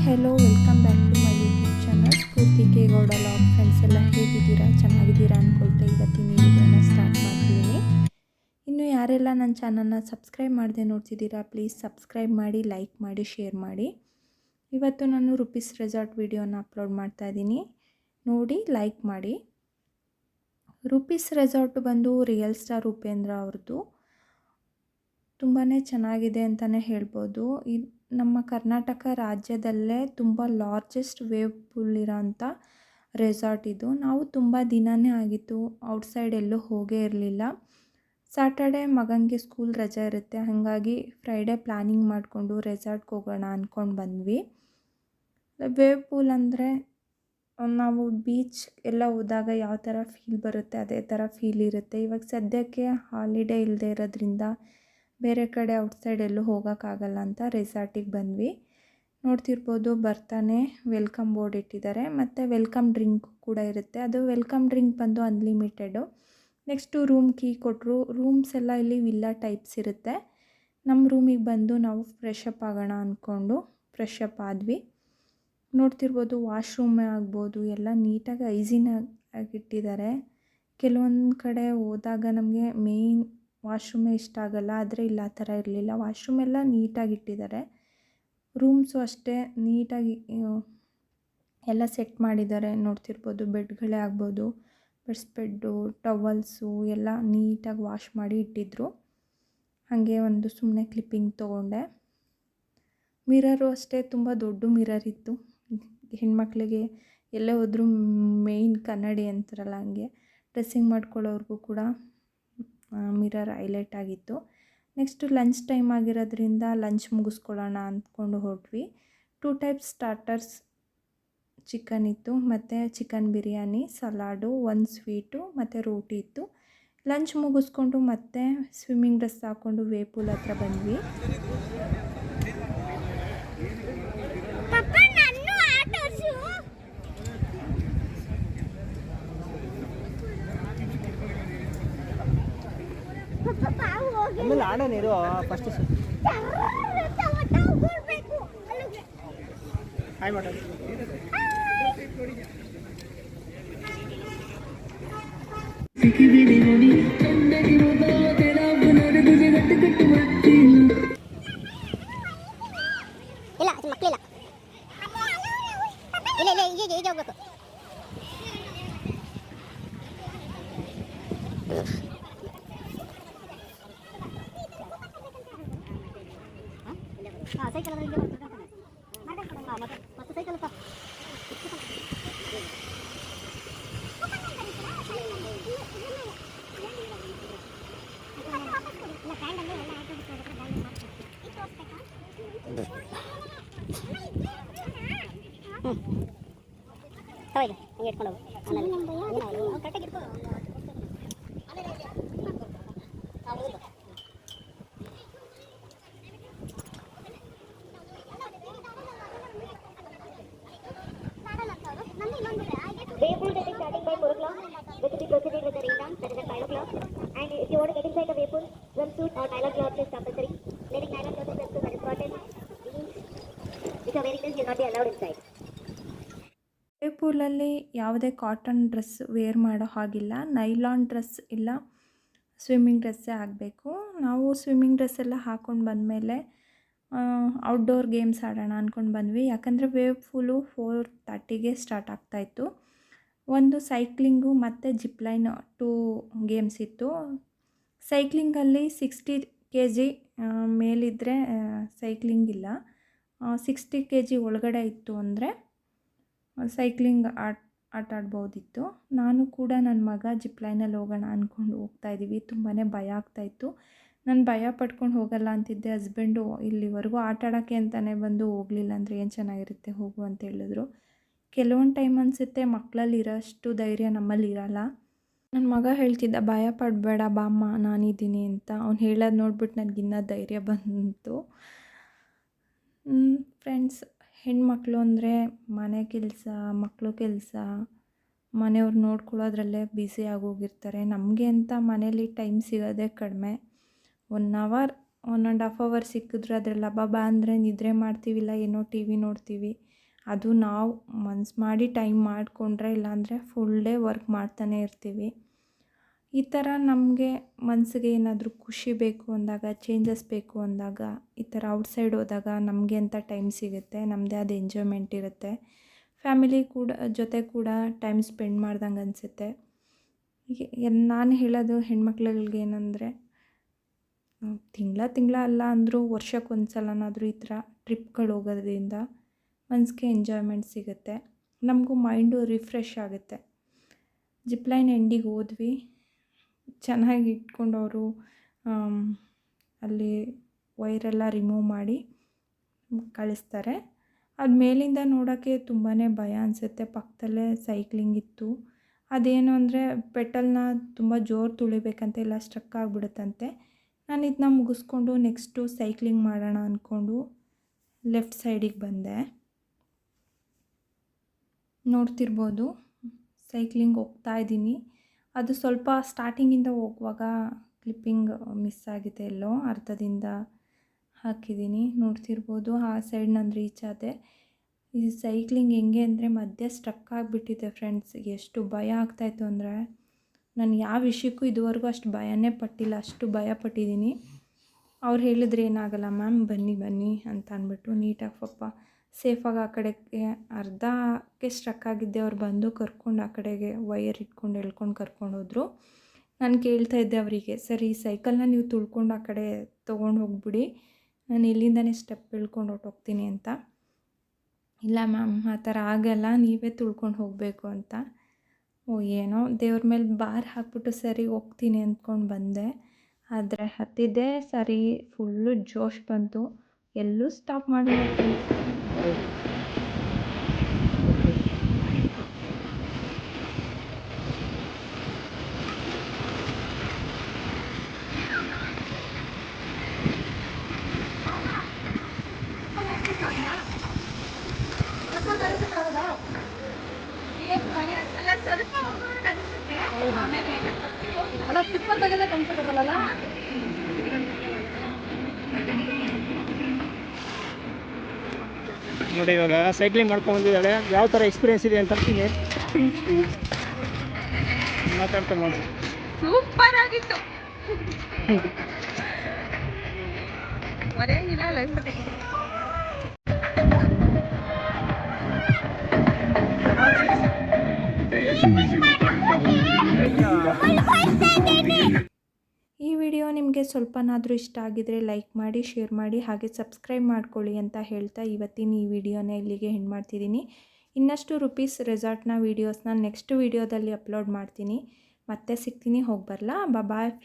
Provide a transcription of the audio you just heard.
Hello welcome back to my YouTube channel Spoorthi K Gowda log. Friends ಎಲ್ಲ ಹೇಗಿದ್ದೀರಾ? ಚೆನ್ನಾಗಿದ್ದೀರಾ ಅಂದ್ಕೊಳ್ತಾ ಇವತ್ತಿನ ವಿಡಿಯೋನ ಸ್ಟಾರ್ಟ್ ಮಾಡ್ತಿದ್ದೀನಿ. ಇನ್ನು ಯಾರೆಲ್ಲ ನನ್ನ ಚಾನಲ್ನ ಸಬ್ಸ್ಕ್ರೈಬ್ ಮಾಡದೆ ನೋಡ್ತಿದ್ದೀರಾ ಪ್ಲೀಸ್ ಸಬ್ಸ್ಕ್ರೈಬ್ ಮಾಡಿ, ಲೈಕ್ ಮಾಡಿ, ಶೇರ್ ಮಾಡಿ. ಇವತ್ತು ನಾನು ರುಪೀಸ್ ರೆಸಾರ್ಟ್ ವಿಡಿಯೋನ ಅಪ್ಲೋಡ್ ಮಾಡ್ತಾ ಇದ್ದೀನಿ, ನೋಡಿ ಲೈಕ್ ಮಾಡಿ. ರುಪೀಸ್ ರೆಸಾರ್ಟ್ ಬಂದು ರಿಯಲ್ ಸ್ಟಾರ್ ಉಪೇಂದ್ರ ಅವ್ರದ್ದು. ತುಂಬಾ ಚೆನ್ನಾಗಿದೆ ಅಂತಲೇ ಹೇಳ್ಬೋದು. ನಮ್ಮ ಕರ್ನಾಟಕ ರಾಜ್ಯದಲ್ಲೇ ತುಂಬ ಲಾರ್ಜೆಸ್ಟ್ ವೇವ್ ಪೂಲ್ ಇರೋಂಥ ರೆಸಾರ್ಟ್ ಇದು. ನಾವು ತುಂಬ ದಿನವೇ ಆಗಿತ್ತು ಔಟ್ಸೈಡ್ ಎಲ್ಲೂ ಹೋಗೇ ಇರಲಿಲ್ಲ. ಸ್ಯಾಟರ್ಡೆ ಮಗನಿಗೆ ಸ್ಕೂಲ್ ರಜೆ ಇರುತ್ತೆ, ಹಾಗಾಗಿ ಫ್ರೈಡೇ ಪ್ಲ್ಯಾನಿಂಗ್ ಮಾಡಿಕೊಂಡು ರೆಸಾರ್ಟ್ಗೆ ಹೋಗೋಣ ಅಂದ್ಕೊಂಡು ಬಂದ್ವಿ. ವೇವ್ ಪೂಲ್ ಅಂದರೆ ನಾವು ಬೀಚ್ ಎಲ್ಲ ಹೋದಾಗ ಯಾವ ಥರ ಫೀಲ್ ಬರುತ್ತೆ ಅದೇ ಥರ ಫೀಲ್ ಇರುತ್ತೆ. ಇವಾಗ ಸದ್ಯಕ್ಕೆ ಹಾಲಿಡೇ ಇಲ್ಲದೆ ಇರೋದ್ರಿಂದ ಬೇರೆ ಕಡೆ ಔಟ್ಸೈಡ್ ಎಲ್ಲೂ ಹೋಗೋಕ್ಕಾಗಲ್ಲ ಅಂತ ರೆಸಾರ್ಟಿಗೆ ಬಂದ್ವಿ. ನೋಡ್ತಿರ್ಬೋದು ಬರ್ತಾನೆ ವೆಲ್ಕಮ್ ಬೋರ್ಡ್ ಇಟ್ಟಿದ್ದಾರೆ, ಮತ್ತು ವೆಲ್ಕಮ್ ಡ್ರಿಂಕ್ ಕೂಡ ಇರುತ್ತೆ. ಅದು ವೆಲ್ಕಮ್ ಡ್ರಿಂಕ್ ಬಂದು ಅನ್ಲಿಮಿಟೆಡು. ನೆಕ್ಸ್ಟು ರೂಮ್ ಕೀ ಕೊಟ್ಟರು. ರೂಮ್ಸ್ ಎಲ್ಲ ಇಲ್ಲಿ ವಿಲ್ಲಾ ಟೈಪ್ಸ್ ಇರುತ್ತೆ. ನಮ್ಮ ರೂಮಿಗೆ ಬಂದು ನಾವು ಫ್ರೆಶ್ ಅಪ್ ಆಗೋಣ ಅಂದ್ಕೊಂಡು ಫ್ರೆಶ್ ಅಪ್ ಆದ್ವಿ. ನೋಡ್ತಿರ್ಬೋದು ವಾಶ್ರೂಮೇ ಆಗ್ಬೋದು ಎಲ್ಲ ನೀಟಾಗಿ ಹೈಜೀನಾಗಿ ಇಟ್ಟಿದ್ದಾರೆ. ಕೆಲವೊಂದು ಕಡೆ ಹೋದಾಗ ನಮಗೆ ಮೇಯ್ನ್ ವಾಶ್ರೂಮೇ ಇಷ್ಟ ಆಗಲ್ಲ, ಆದರೆ ಇಲ್ಲ ಆ ಥರ ಇರಲಿಲ್ಲ. ವಾಶ್ರೂಮ್ ಎಲ್ಲ ನೀಟಾಗಿ ಇಟ್ಟಿದ್ದಾರೆ. ರೂಮ್ಸು ಅಷ್ಟೇ ನೀಟಾಗಿ ಎಲ್ಲ ಸೆಟ್ ಮಾಡಿದ್ದಾರೆ. ನೋಡ್ತಿರ್ಬೋದು ಬೆಡ್ಗಳೇ ಆಗ್ಬೋದು, ಬೆಡ್ಡು, ಟವಲ್ಸು ಎಲ್ಲ ನೀಟಾಗಿ ವಾಶ್ ಮಾಡಿ ಇಟ್ಟಿದ್ರು. ಹಾಗೆ ಒಂದು ಸುಮ್ಮನೆ ಕ್ಲಿಪ್ಪಿಂಗ್ ತೊಗೊಂಡೆ. ಮಿರರು ಅಷ್ಟೇ ತುಂಬ ದೊಡ್ಡ ಮಿರರ್ ಇತ್ತು. ಹೆಣ್ಮಕ್ಳಿಗೆ ಎಲ್ಲೇ ಹೋದರೂ ಮೇಯ್ನ್ ಕನ್ನಡಿ ಅಂತಾರಲ್ಲ ಹಂಗೆ ಡ್ರೆಸ್ಸಿಂಗ್ ಮಾಡ್ಕೊಳ್ಳೋರ್ಗೂ ಕೂಡ ಮಿರರ್ ಹೈಲೈಟ್ ಆಗಿತ್ತು. ನೆಕ್ಸ್ಟು ಲಂಚ್ ಟೈಮ್ ಆಗಿರೋದ್ರಿಂದ ಲಂಚ್ ಮುಗಿಸ್ಕೊಳ್ಳೋಣ ಅಂದ್ಕೊಂಡು ಹೊರಟ್ವಿ. 2 ಟೈಪ್ಸ್ ಸ್ಟಾರ್ಟರ್ಸ್ ಚಿಕನ್ ಇತ್ತು, ಮತ್ತು ಚಿಕನ್ ಬಿರಿಯಾನಿ, ಸಲಾಡು, 1 ಸ್ವೀಟು ಮತ್ತು ರೋಟಿ ಇತ್ತು. ಲಂಚ್ ಮುಗಿಸ್ಕೊಂಡು ಮತ್ತೆ ಸ್ವಿಮ್ಮಿಂಗ್ ಡ್ರೆಸ್ ಹಾಕ್ಕೊಂಡು ವೇವ್ ಪೂಲ್ ಹತ್ರ ಬಂದ್ವಿ. ಆಮೇಲೆ ಆಡೋಣ ಇರು ಫಸ್ಟ್ ಹಾಯ್ ಮಾಡೋದು. ಇಲ್ಲ ಮಕ್ಕಳಿಲ್ಲ, ಇಲ್ಲ ಇಲ್ಲ ಈಗ ಈಗ ಹೋಗ್ಬೇಕು. ಸೈಕಲ್ ಮತ್ತೆ ಸೈಕಲ್ ಹಂಗೆ ಇಟ್ಕೊಂಡು ಹೋಗು ಕರೆಕ್ಟಾಗಿ ಇಟ್ಕೊಂಡು Waypool that is starting by 4 o'clock, which will be proceeded with the rain dance that is at 5 o'clock. And if you want to get inside the Waypool, swimsuit or nylon cloth is compulsory. Wearing nylon cloth is swimsuit that is cotton. If you are wearing this, you will not be allowed inside. Wave ಪೂಲಲ್ಲಿ ಯಾವುದೇ cotton dress wear ಮಾಡೋ ಹಾಗಿಲ್ಲ, nylon dress ಇಲ್ಲ swimming ಡ್ರೆಸ್ಸೇ ಆಗಬೇಕು. ನಾವು swimming dress ಎಲ್ಲ ಹಾಕ್ಕೊಂಡು ಬಂದಮೇಲೆ ಔಟ್ಡೋರ್ ಗೇಮ್ಸ್ ಆಡೋಣ ಅಂದ್ಕೊಂಡು ಬಂದ್ವಿ. ಯಾಕಂದರೆ ವೇವ್ ಪೂಲು 4:30ಗೆ ಸ್ಟಾರ್ಟ್ ಆಗ್ತಾಯಿತ್ತು. ಒಂದು ಸೈಕ್ಲಿಂಗು ಮತ್ತು ಜಿಪ್ಲೈನ್ 2 ಗೇಮ್ಸ್ ಇತ್ತು. ಸೈಕ್ಲಿಂಗಲ್ಲಿ 60 kg ಮೇಲಿದ್ದರೆ ಸೈಕ್ಲಿಂಗ್ ಇಲ್ಲ, 60 kg ಒಳಗಡೆ ಇತ್ತು ಅಂದರೆ ಸೈಕ್ಲಿಂಗ್ ಆಟ ಆಡ್ಬೋದಿತ್ತು. ನಾನು ಕೂಡ ನನ್ನ ಮಗ ಜಿಪ್ಲೈನಲ್ಲಿ ಹೋಗೋಣ ಅಂದ್ಕೊಂಡು ಹೋಗ್ತಾಯಿದ್ದೀವಿ. ತುಂಬಾ ಭಯ ಆಗ್ತಾಯಿತ್ತು. ನಾನು ಭಯ ಪಡ್ಕೊಂಡು ಹೋಗಲ್ಲ ಅಂತಿದ್ದೆ. ಹಸ್ಬೆಂಡು ಇಲ್ಲಿವರೆಗೂ ಆಟ ಆಡೋಕ್ಕೆ ಅಂತಲೇ ಬಂದು ಹೋಗಲಿಲ್ಲ ಅಂದರೆ ಏನು ಚೆನ್ನಾಗಿರುತ್ತೆ ಹೋಗು ಅಂತ ಹೇಳಿದ್ರು. ಕೆಲವೊಂದು ಟೈಮ್ ಅನಿಸುತ್ತೆ ಮಕ್ಕಳಲ್ಲಿ ಇರೋಷ್ಟು ಧೈರ್ಯ ನಮ್ಮಲ್ಲಿ ಇರೋಲ್ಲ. ನನ್ನ ಮಗ ಹೇಳ್ತಿದ್ದ ಭಯ ಪಡಬೇಡ ಬಾಮ್ಮ ನಾನಿದ್ದೀನಿ ಅಂತ. ಅವ್ನು ಹೇಳೋದು ನೋಡ್ಬಿಟ್ಟು ನನಗಿನ್ನ ಧೈರ್ಯ ಬಂತು. ಫ್ರೆಂಡ್ಸ್, ಹೆಣ್ಮಕ್ಳು ಅಂದರೆ ಮನೆ ಕೆಲಸ, ಮಕ್ಕಳು ಕೆಲಸ, ಮನೆಯವ್ರು ನೋಡ್ಕೊಳ್ಳೋದ್ರಲ್ಲೇ ಬ್ಯುಸಿ ಆಗೋಗಿರ್ತಾರೆ. ನಮಗೆ ಅಂತ ಮನೇಲಿ ಟೈಮ್ ಸಿಗೋದೇ ಕಡಿಮೆ. 1 ಅವರ್ 1.5 ಅವರ್ ಸಿಕ್ಕಿದ್ರೆ ಅದರಲ್ಲಿ ಅಬ್ಬಬ್ಬಾ ಅಂದರೆ ನಿದ್ರೆ ಮಾಡ್ತೀವಿಲ್ಲ ಏನೋ ಟಿ ವಿ ನೋಡ್ತೀವಿ. ಅದು ನಾವು ಮನ್ಸು ಮಾಡಿ ಟೈಮ್ ಮಾಡಿಕೊಂಡ್ರೆ, ಇಲ್ಲಾಂದರೆ ಫುಲ್ ಡೇ ವರ್ಕ್ ಮಾಡ್ತಾನೆ ಇರ್ತೀವಿ. ಈ ಥರ ನಮಗೆ ಮನಸ್ಸಿಗೆ ಏನಾದರೂ ಖುಷಿ ಬೇಕು ಅಂದಾಗ, ಚೇಂಜಸ್ ಬೇಕು ಅಂದಾಗ, ಈ ಥರ ಔಟ್ಸೈಡ್ ಹೋದಾಗ ನಮಗೆ ಅಂತ ಟೈಮ್ ಸಿಗುತ್ತೆ. ನಮ್ಮದೇ ಆದ ಎಂಜಾಯ್ಮೆಂಟ್ ಇರುತ್ತೆ. ಫ್ಯಾಮಿಲಿ ಜೊತೆ ಕೂಡ ಟೈಮ್ ಸ್ಪೆಂಡ್ ಮಾಡ್ದಂಗೆ ಅನಿಸುತ್ತೆ. ನಾನು ಹೇಳೋದು ಹೆಣ್ಮಕ್ಳುಗಳ್ಗೆ ಏನಂದರೆ, ತಿಂಗಳ ಅಲ್ಲ ಅಂದರೂ ವರ್ಷಕ್ಕೊಂದು ಸಲನಾದರೂ ಈ ಥರ ಟ್ರಿಪ್ಗಳು ಹೋಗೋದ್ರಿಂದ ಮನಸ್ಸಿಗೆ ಎಂಜಾಯ್ಮೆಂಟ್ ಸಿಗುತ್ತೆ. ನಮಗೂ ಮೈಂಡು ರಿಫ್ರೆಶ್ ಆಗುತ್ತೆ. ಜಿಪ್ಲೈನ್ ಎಂಡಿಗೆ ಹೋದ್ವಿ, ಚೆನ್ನಾಗಿ ಇಟ್ಕೊಂಡು ಅವರು ಅಲ್ಲಿ ವೈರೆಲ್ಲ ರಿಮೂವ್ ಮಾಡಿ ಕಳಿಸ್ತಾರೆ. ಅದು ಮೇಲಿಂದ ನೋಡೋಕ್ಕೆ ತುಂಬಾ ಭಯ ಅನಿಸುತ್ತೆ. ಪಕ್ಕದಲ್ಲೇ ಸೈಕ್ಲಿಂಗ್ ಇತ್ತು. ಅದೇನು ಅಂದರೆ ಪೆಟಲ್ನ ತುಂಬ ಜೋರು ತುಳಿಬೇಕಂತೆ, ಇಲ್ಲ ಸ್ಟ್ರಕ್ ಆಗಿಬಿಡುತ್ತಂತೆ. ನಾನು ಇದನ್ನ ಮುಗಿಸ್ಕೊಂಡು ನೆಕ್ಸ್ಟು ಸೈಕ್ಲಿಂಗ್ ಮಾಡೋಣ ಅಂದ್ಕೊಂಡು ಲೆಫ್ಟ್ ಸೈಡಿಗೆ ಬಂದೆ. ನೋಡ್ತಿರ್ಬೋದು ಸೈಕ್ಲಿಂಗ್ ಹೋಗ್ತಾ ಇದ್ದೀನಿ. ಅದು ಸ್ವಲ್ಪ ಸ್ಟಾರ್ಟಿಂಗಿಂದ ಹೋಗುವಾಗ ಕ್ಲಿಪ್ಪಿಂಗ್ ಮಿಸ್ ಆಗಿದೆ, ಎಲ್ಲೋ ಅರ್ಧದಿಂದ ಹಾಕಿದ್ದೀನಿ. ನೋಡ್ತಿರ್ಬೋದು ಆ ಸೈಡ್ ನಾನು ರೀಚ್ ಆದೆ. ಈ ಸೈಕ್ಲಿಂಗ್ ಹೆಂಗೆ ಅಂದರೆ ಮಧ್ಯೆ ಸ್ಟ್ರಕ್ ಆಗಿಬಿಟ್ಟಿದೆ ಫ್ರೆಂಡ್ಸ್. ಎಷ್ಟು ಭಯ ಆಗ್ತಾಯಿತ್ತು ಅಂದರೆ, ನಾನು ಯಾವ ವಿಷಯಕ್ಕೂ ಇದುವರೆಗೂ ಅಷ್ಟು ಭಯನೇ ಪಟ್ಟಿಲ್ಲ, ಅಷ್ಟು ಭಯ ಪಟ್ಟಿದ್ದೀನಿ. ಅವ್ರು ಹೇಳಿದ್ರು ಏನಾಗಲ್ಲ ಮ್ಯಾಮ್, ಬನ್ನಿ ಅಂತ ಅಂದ್ಬಿಟ್ಟು ನೀಟಾಗಿ ಪಾಪ ಸೇಫಾಗಿ ಆ ಕಡೆಗೆ ಅರ್ಧಕ್ಕೆ ಸ್ಟ್ರಕ್ ಆಗಿದ್ದೆ. ಅವ್ರು ಬಂದು ಕರ್ಕೊಂಡು ಆ ಕಡೆಗೆ ವೈರ್ ಇಟ್ಕೊಂಡು ಎಳ್ಕೊಂಡು ಕರ್ಕೊಂಡೋದ್ರು. ನಾನು ಕೇಳ್ತಾ ಇದ್ದೆ ಅವರಿಗೆ, ಸರಿ ಈ ಸೈಕಲ್ನ ನೀವು ತುಳ್ಕೊಂಡು ಆ ಕಡೆ ತೊಗೊಂಡು ಹೋಗ್ಬಿಡಿ, ನಾನು ಇಲ್ಲಿಂದನೇ ಸ್ಟೆಪ್ ಇಳ್ಕೊಂಡು ಹೊರ್ಟೋಗ್ತೀನಿ ಅಂತ. ಇಲ್ಲ ಮ್ಯಾಮ್ ಆ ಥರ ಆಗಲ್ಲ, ನೀವೇ ತುಳ್ಕೊಂಡು ಹೋಗಬೇಕು ಅಂತ. ಏನೋ ದೇವ್ರ ಮೇಲೆ ಬಾರ್ ಹಾಕ್ಬಿಟ್ಟು ಸರಿ ಹೋಗ್ತೀನಿ ಅಂದ್ಕೊಂಡು ಬಂದೆ. ಆದರೆ ಹತ್ತಿದ್ದೆ ಸರಿ ಫುಲ್ಲು ಜೋಶ್ ಬಂತು, ಎಲ್ಲೂ ಸ್ಟಾಪ್ ಮಾಡಿಲ್ಲ. ನೋಡಿ ಇವಾಗ ಸೈಕ್ಲಿಂಗ್ ಮಾಡ್ಕೊಂಡು ಬಂದಿದ್ದಾಳೆ. ಯಾವ ಥರ ಎಕ್ಸ್ಪೀರಿಯೆನ್ಸ್ ಇದೆ ಅಂತ ಮಾತಾಡ್ತಾರೆ ನೋಡಿ. ಸೂಪರ್ ಆಗಿತ್ತು. ಮರೆಯಂಗಿಲ್ಲ ಲೈಫಲ್ಲಿ. ಈ ವಿಡಿಯೋ ನಿಮಗೆ ಸ್ವಲ್ಪನಾದರೂ ಇಷ್ಟ ಆಗಿದರೆ ಲೈಕ್ ಮಾಡಿ, ಶೇರ್ ಮಾಡಿ, ಹಾಗೆ ಸಬ್ಸ್ಕ್ರೈಬ್ ಮಾಡ್ಕೊಳ್ಳಿ ಅಂತ ಹೇಳ್ತಾ ಇವತ್ತಿನ ಈ ವಿಡಿಯೋನ ಇಲ್ಲಿಗೆ ಎಂಡ್ ಮಾಡ್ತಿದ್ದೀನಿ. ಇನ್ನಷ್ಟು ರುಪೀಸ್ ರೆಸಾರ್ಟ್ನ ವೀಡಿಯೋಸ್ನ ನೆಕ್ಸ್ಟ್ ವೀಡಿಯೋದಲ್ಲಿ ಅಪ್ಲೋಡ್ ಮಾಡ್ತೀನಿ. ಮತ್ತೆ ಸಿಗ್ತೀನಿ. ಹೋಗಿ ಬರಲಾ? Bye friends.